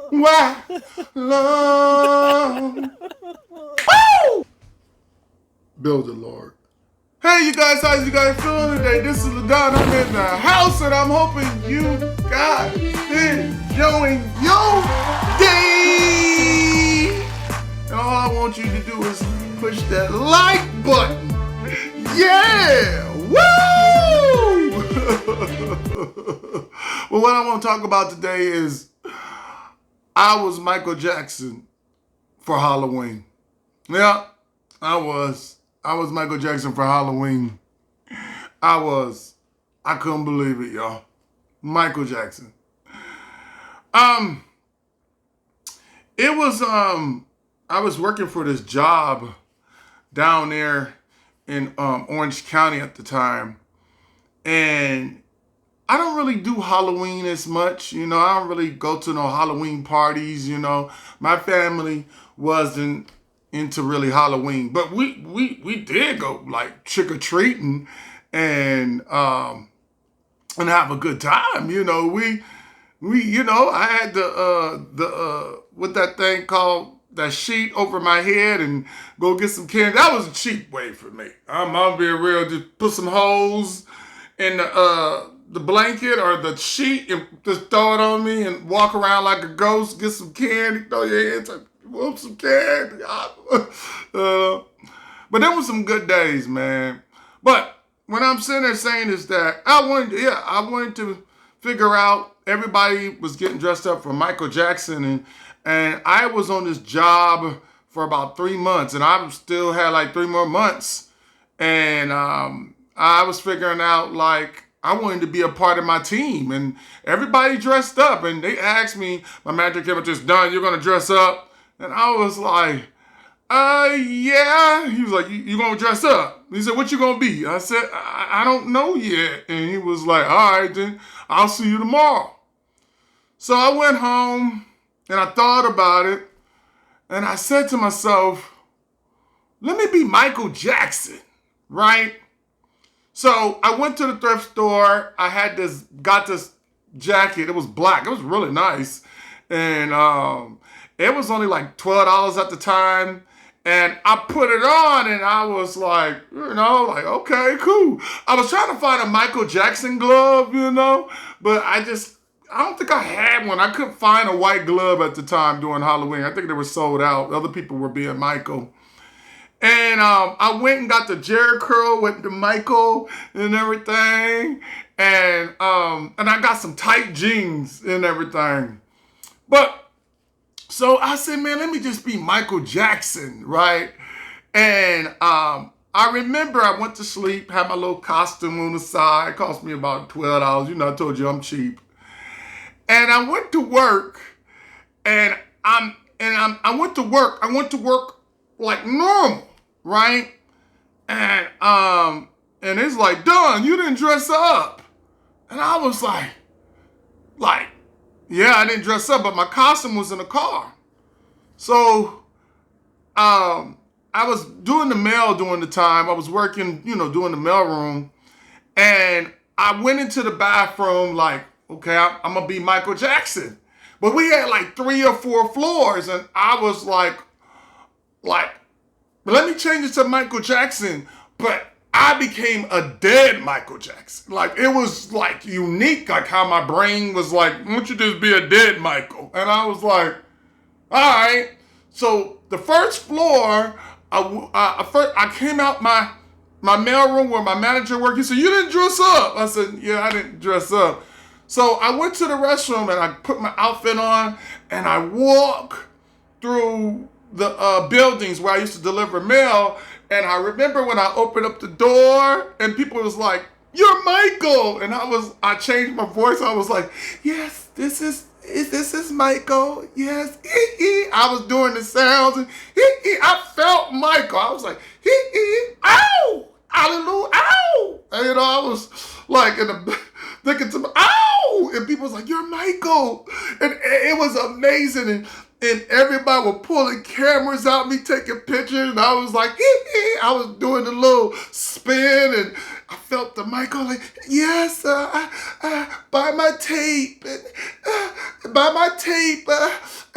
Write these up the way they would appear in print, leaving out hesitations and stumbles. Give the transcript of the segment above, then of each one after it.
Why love? Woo! Build the Lord. Hey, you guys, how's you guys feeling today? This is LaDon. I'm in the house, and I'm hoping you guys enjoying your day. And all I want you to do is push that like button. Yeah! Woo! Well, what I want to talk about today is I was Michael Jackson for Halloween. Yeah, I was Michael Jackson for Halloween. I couldn't believe it, y'all. Michael Jackson. It was, I was working for this job down there in Orange County at the time. And I don't really do Halloween as much, I don't really go to no Halloween parties, My family wasn't into really Halloween, but we did go like trick or treating and have a good time. I had the what that thing called, that sheet over my head and go get some candy. That was a cheap way for me. I'm being real. Just put some holes in the blanket or the sheet and just throw it on me and walk around like a ghost, get some candy, throw your hands up, whoop some candy. But there were some good days, man. But what I'm sitting there saying is that I wanted to figure out, everybody was getting dressed up for Michael Jackson, and I was on this job for about 3 months, and I still had like 3 more months. And I was figuring out, like, I wanted to be a part of my team, and everybody dressed up, and they asked me, my manager came up, just, "Don, you're gonna dress up?" And I was like, yeah. He was like, you gonna dress up? He said, "What you gonna be?" I said, I don't know yet. And he was like, "All right, then I'll see you tomorrow." So I went home and I thought about it, and I said to myself, let me be Michael Jackson, right? So I went to the thrift store. I got this jacket. It was black. It was really nice. And it was only like $12 at the time. And I put it on and I was like, okay, cool. I was trying to find a Michael Jackson glove, but I don't think I had one. I couldn't find a white glove at the time during Halloween. I think they were sold out. Other people were being Michael. And I went and got the Jerry curl with the Michael and everything. And I got some tight jeans and everything. But so I said, man, let me just be Michael Jackson, right? And I remember I went to sleep, had my little costume on the side. It cost me about $12. I told you I'm cheap. And I went to work, and I went to work. I went to work like normal, right? And it's like, "Don, you didn't dress up." And I was like, yeah, I didn't dress up, but my costume was in the car. So I was doing the mail during the time. I was working, doing the mailroom. And I went into the bathroom like, okay, I'm going to be Michael Jackson. But we had like 3 or 4 floors. And I was like, let me change it to Michael Jackson. But I became a dead Michael Jackson. Like, it was like unique, like how my brain was like, "Why don't you just be a dead Michael?" And I was like, all right. So the first floor, I came out my mailroom where my manager worked. He said, "You didn't dress up." I said, "Yeah, I didn't dress up." So I went to the restroom and I put my outfit on and I walked through the buildings where I used to deliver mail. And I remember when I opened up the door and people was like, "You're Michael." And I changed my voice. I was like, "Yes, this is Michael. Yes." I was doing the sounds and I felt Michael. I was like, ow, hallelujah, ow. And I was like thinking to me, ow. And people was like, "You're Michael." And it was amazing. And everybody was pulling cameras out, me taking pictures, and I was like, I was doing the little spin, and I felt the Michael like, "Yes, buy my tape, buy my tape,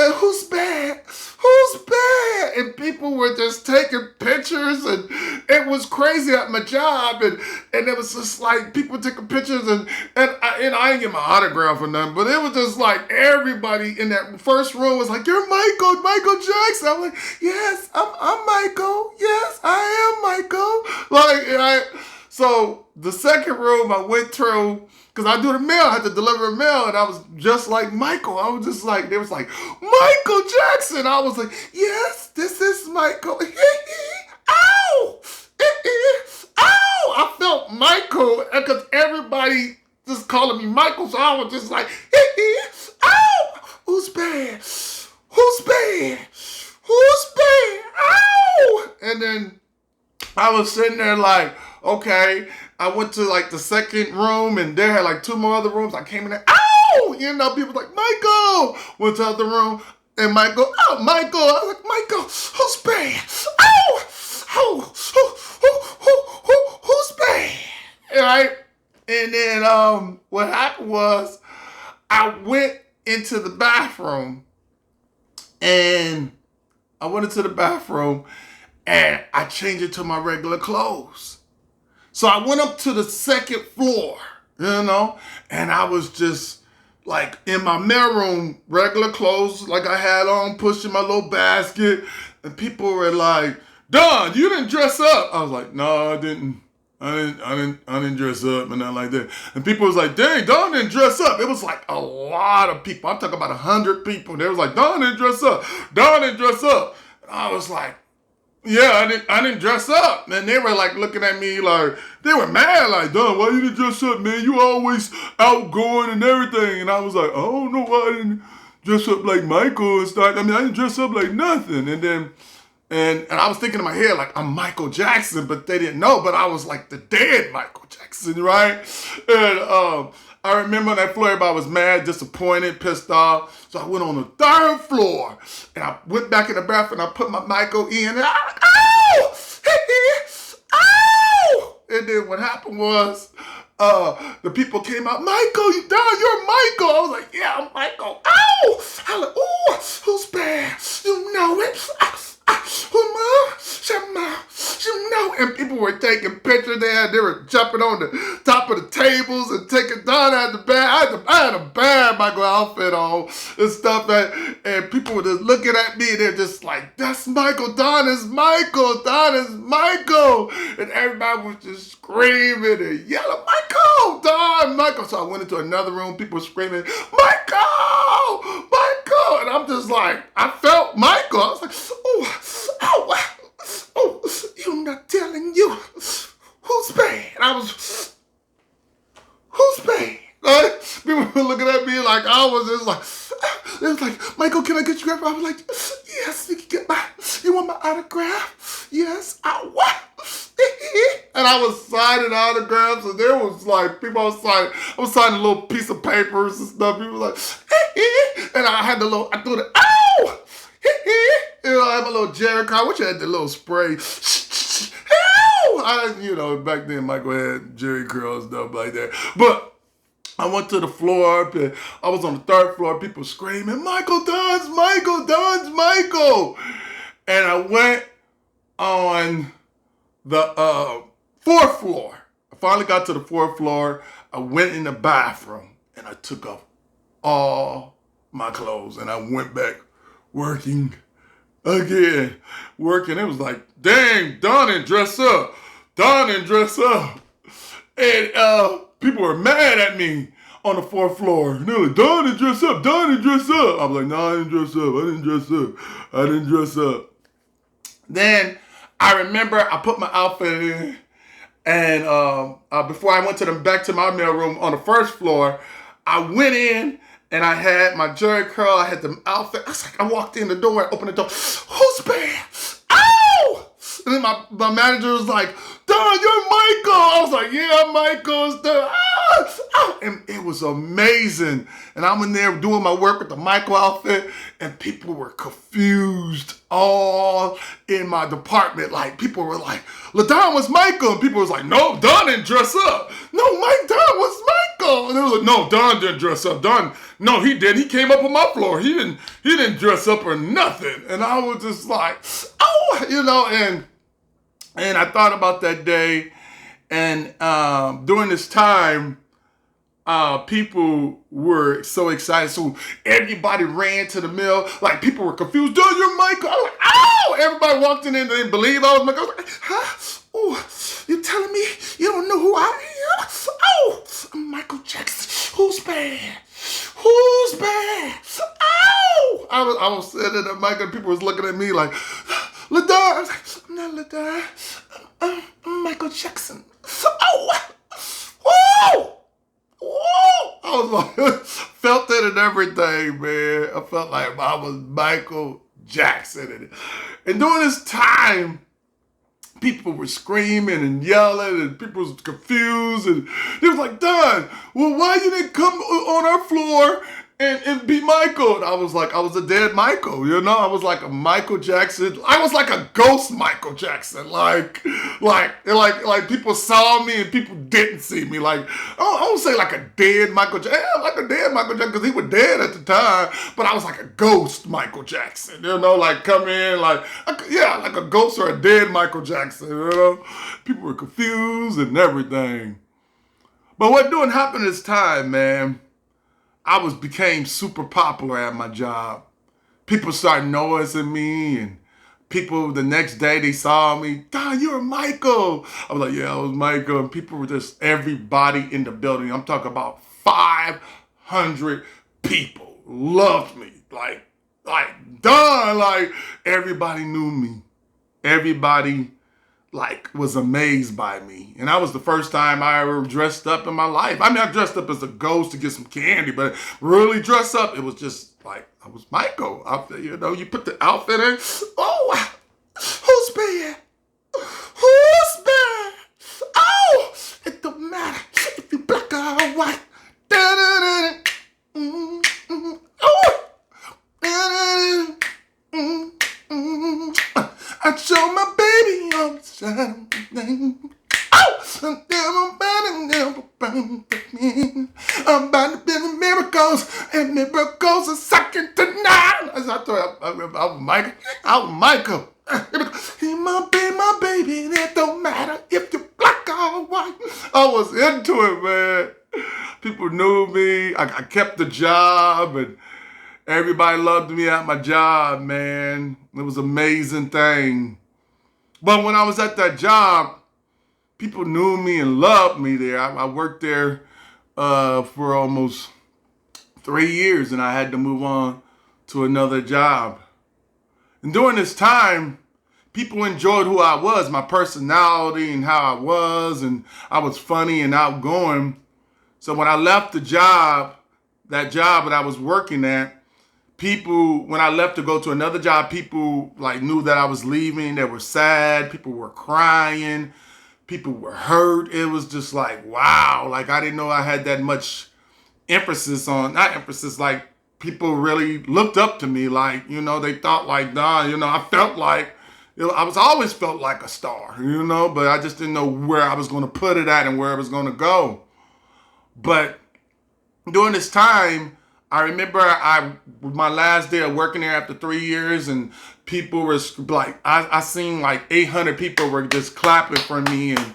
And who's bad? Who's bad? And people were just taking pictures, and it was crazy at my job. And it was just like people taking pictures, and I didn't get my autograph or nothing, but it was just like everybody in that first room was like, "You're Michael Jackson." I'm like, "Yes, I'm Michael. Yes, I am Michael." So the second room I went through, because I do the mail, I had to deliver a mail, and I was just like Michael. I was just like, they was like, "Michael Jackson." I was like, "Yes, this is Michael." Ow! Ow! I felt Michael, because everybody just calling me Michael, so I was just like, ow! Who's bad? Who's bad? Who's bad? Ow! And then I was sitting there like, okay. I went to like the second room, and there had like two more other rooms. I came in there, ow! You know, people like, "Michael!" Went to the other room, and Michael, "Oh, Michael!" I was like, "Michael, who's bad? Ow! Who's bad?" Right? And then what happened was I went into the bathroom, and I changed it to my regular clothes. So I went up to the second floor, and I was just like in my mailroom, regular clothes like I had on, pushing my little basket, and people were like, "Don, you didn't dress up." I was like, "No, I didn't. I didn't dress up," and nothing like that. And people was like, "Dang, Don didn't dress up." It was like a lot of people. I'm talking about 100 people. They was like, "Don didn't dress up. Don didn't dress up." And I was like, "Yeah, I didn't dress up." And they were like looking at me like, they were mad, like, "Don, why you didn't dress up, man? You always outgoing and everything." And I was like, "I don't know why I didn't dress up like Michael and stuff. I didn't dress up like nothing." And then, and I was thinking in my head, like, I'm Michael Jackson, but they didn't know, but I was like the dead Michael Jackson, right? And I remember on that floor, everybody was mad, disappointed, pissed off. So I went on the third floor, and I went back in the bathroom, and I put my Michael in, and ow! Ow! And then what happened was, the people came out, "Michael, you're Michael." I was like, "Yeah, I'm Michael." Ow! I was like, "Ooh, who's bad? You know it." You know, and people were taking pictures there. They were jumping on the top of the tables and taking Don out of the bag. I had a bad Michael outfit on and stuff, and people were just looking at me, and they're just like, "That's Michael. Don is Michael. Don is Michael." And everybody was just screaming and yelling, "Michael, Don, Michael." So I went into another room. People were screaming, "Michael, Michael!" And I'm just like, I felt Michael. I was like, "Oh, you're not telling you who's bad." And I was, "Who's bad?" Like, people were looking at me like I was just like, they was like, "Michael, can I get your autograph?" I was like, "Yes, you can you want my autograph?" "Yes, what?" And I was signing autographs, and there was like people I was signing a little piece of papers and stuff. People were like, and I had I threw the, ow! I have a little Jerry car, which had the little spray. Back then Michael had Jerry curl and stuff like that. But I went to the floor, and I was on the third floor, people screaming, "Michael, Don's Michael, Don's Michael." And I went on the fourth floor. I finally got to the fourth floor. I went in the bathroom, and I took off all my clothes, and I went back working again. It was like, dang, Don didn't dress up. Don didn't dress up. And people were mad at me on the fourth floor. And they were like, "Don didn't dress up. Don didn't dress up." I was like, "No, I didn't dress up. I didn't dress up. Then I remember I put my outfit in, and before I went back to my mailroom on the first floor, I went in, and I had my jerry curl, I had the outfit. I walked in the door, opened the door. "Who's bad? Ow!" And then my manager was like, "Don, you're Michael." I was like, "Yeah, Michael's there." And it was amazing. And I'm in there doing my work with the Michael outfit, and people were confused all in my department. Like, people were like, LaDon was Michael. And people was like, no, Don didn't dress up. No, Mike Don was Michael. And they were like, no, Don didn't dress up. Don, no, he didn't. He came up on my floor. He didn't dress up or nothing. And I was just like, oh, and I thought about that day. And during this time, people were so excited. So everybody ran to the mill. Like, people were confused. Dude, you're Michael. I was like, oh! Everybody walked in and they didn't believe I was Michael. I was like, huh? Oh, you telling me you don't know who I am? Oh, I'm Michael Jackson. Who's bad? Who's bad? Oh! I was sitting there, Michael, and people was looking at me like, LaDon. I was like, I'm not LaDon. I'm Michael Jackson. Oh! Whoa! Whoa! I was like, felt it and everything, man. I felt like I was Michael Jackson. And during this time, people were screaming and yelling, and people was confused, and they was like, Don, well, why you didn't come on our floor and be Michael? And I was like, I was a dead Michael, I was like a Michael Jackson. I was like a ghost Michael Jackson. Like people saw me and people didn't see me. Like, I don't say like a dead Michael Jackson. Yeah, like a dead Michael Jackson, because he was dead at the time, but I was like a ghost Michael Jackson, like come in like a ghost or a dead Michael Jackson, People were confused and everything. But what didn't happen this time, man, I became super popular at my job. People started noticing me, and people the next day they saw me. Don, you're Michael. I was like, yeah, I was Michael. And people were just, everybody in the building, I'm talking about 500 people loved me. Like Don, like everybody knew me. Everybody was amazed by me. And that was the first time I ever dressed up in my life. I mean, I dressed up as a ghost to get some candy, but really dress up, it was just like, I was Michael. You put the outfit in. Oh, who's bad? Who's bad? Oh, it don't matter if you black or white. I show my baby on the side. I'm about to be miracles, and miracles are second to none. I thought I was Michael. I was Michael. He might be my baby, and it don't matter if you're black or white. I was into it, man. People knew me. I kept the job, and everybody loved me at my job, man. It was an amazing thing. But when I was at that job, people knew me and loved me there. I worked there for almost 3 years, and I had to move on to another job. And during this time, people enjoyed who I was, my personality and how I was, and I was funny and outgoing. So when I left the job, that job that I was working at, people, when I left to go to another job, people knew that I was leaving. They were sad. People were crying. People were hurt. It was just like, wow. I didn't know I had that much emphasis on, not emphasis, people really looked up to me. They thought Don, I felt like, I was always felt like a star, but I just didn't know where I was going to put it at and where it was going to go. But during this time, I remember my last day of working there after 3 years, and people were I seen 800 people were just clapping for me, and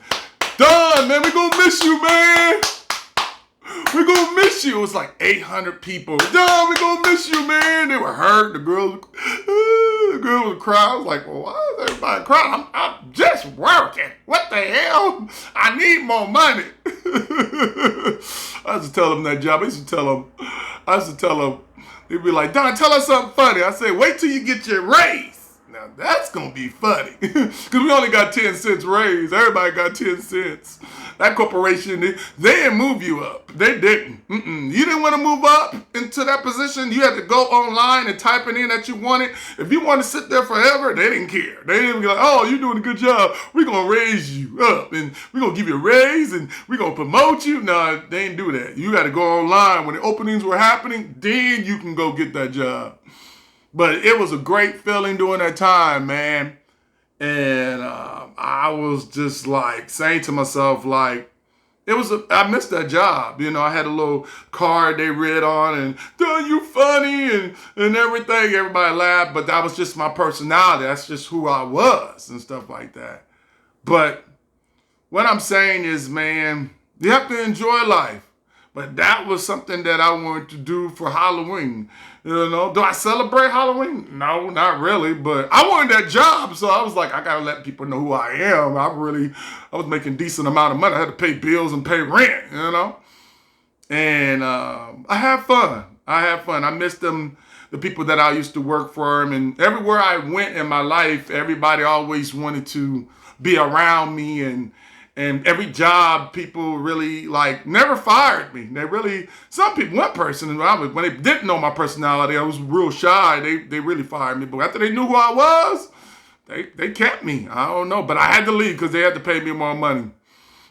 Don, man, we gonna miss you, man. We gonna miss you. It was 800 people. Don, we gonna miss you, man. They were hurt. The girl was crying. I was like, well, why is everybody crying? I'm just working. What the hell? I need more money. I used to tell them that job. I used to tell them, they'd be like, Don, tell us something funny. I said, wait till you get your raise. Now that's gonna be funny. Because we only got 10 cents raised. Everybody got 10 cents. That corporation, they didn't move you up. They didn't. You didn't want to move up into that position. You had to go online and type it in that you wanted. If you want to sit there forever, they didn't care. They didn't be like, oh, you're doing a good job. We're going to raise you up and we're going to give you a raise and we're going to promote you. No, they didn't do that. You got to go online. When the openings were happening, then you can go get that job. But it was a great feeling during that time, man. And I was just like saying to myself, like, I missed that job. You know, I had a little card they read on and, "Dude, you funny," and everything. Everybody laughed, but that was just my personality. That's just who I was and stuff like that. But what I'm saying is, man, you have to enjoy life. But that was something that I wanted to do for Halloween. You know, do I celebrate Halloween? No, not really. But I wanted that job, so I was like, I gotta let people know who I am. I was making a decent amount of money. I had to pay bills and pay rent, you know. And I had fun. I missed them, the people that I used to work for them. And everywhere I went in my life, everybody always wanted to be around me, and every job, people really like never fired me. Some people, one person, when they didn't know my personality, I was real shy. They really fired me. But after they knew who I was, they kept me. I don't know, but I had to leave because they had to pay me more money.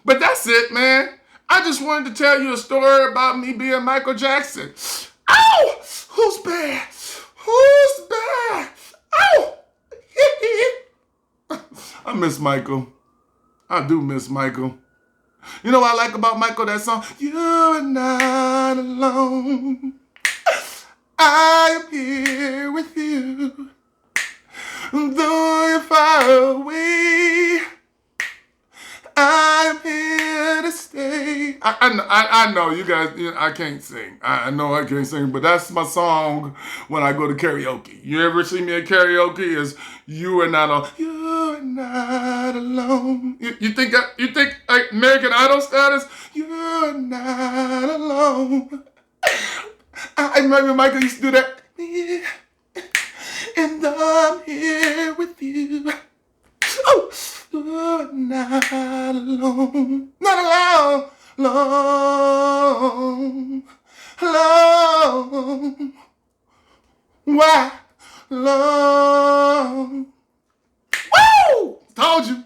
But that's it, man. I just wanted to tell you a story about me being Michael Jackson. Ow! Who's bad? Who's bad? Ow! I miss Michael. I do miss Michael. You know what I like about Michael, that song? You're not alone. I am here with you. Though you're far away, I'm here to stay. I know you guys, I can't sing. I know I can't sing, but that's my song when I go to karaoke. You ever see me at karaoke? Is "You Are Not Alone." You're not alone. You think like American Idol status? You're not alone. I remember Michael used to do that. And I'm here with you. Oh, you're not alone. Not alone. Alone. Why? Alone. Woo! Told you.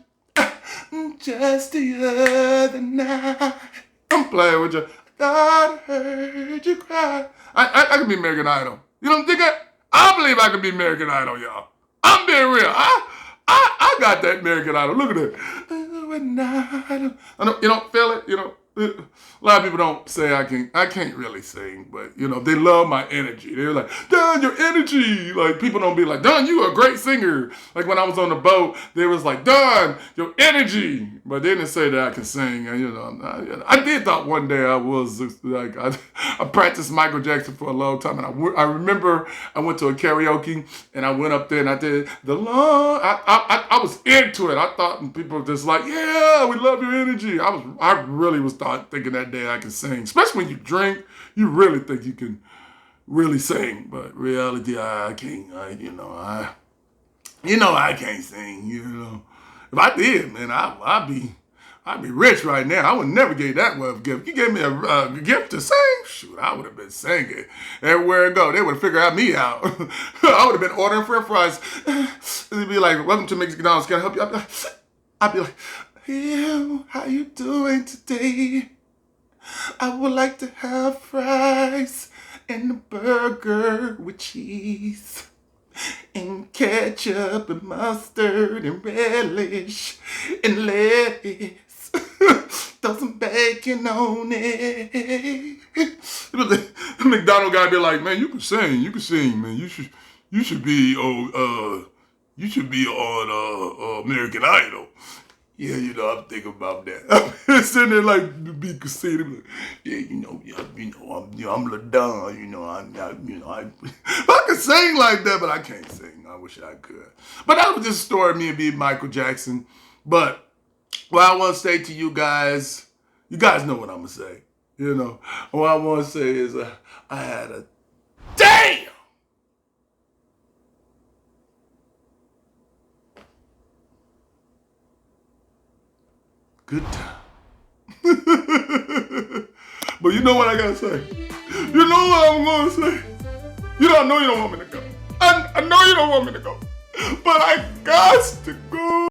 Just the other night. I'm playing with you. I heard you cry. I can be American Idol. You don't think I believe I can be American Idol, y'all. I'm being real. I got that American Idol. Look at that. You don't feel it? You know, a lot of people don't say I can't really sing, but you know, they love my energy. They're like, "Don, your energy." Like, people don't be like, "Don, you a great singer." Like when I was on the boat, they was like, "Don, your energy." But they didn't say that I can sing. And, you know, I did thought one day I was like, I practiced Michael Jackson for a long time. And I remember I went to a karaoke and I went up there and I did the long, I was into it. I thought people were just like, "Yeah, we love your energy." I really was thinking that day I could sing. Especially when you drink, you really think you can really sing. But reality, I can't. I can't sing. You know, if I did, man, I'd be rich right now. I would never give that one a gift. You gave me a gift to sing, shoot, I would have been singing everywhere I go. They would have figured me out. I would have been ordering French fries. They'd be like, "Welcome to McDonald's. Can I help you?" I'd be like, "Hey, how you doing today? I would like to have fries and a burger with cheese and ketchup and mustard and relish and lettuce. Throw some bacon on it." The McDonald guy be like, "Man, you can sing, man. You should be on American Idol." Yeah, you know, I'm thinking about that. I'm sitting there like be conceited, like, "Yeah, I'm LaDon, I can sing like that, but I can't sing. I wish I could." But that was just a story of me and being Michael Jackson. But what I want to say to you guys know what I'm gonna say. You know, what I want to say is I had a damn good time. But you know what I gotta say? You know what I'm gonna say? I know you don't want me to go. I know you don't want me to go. But I got to go.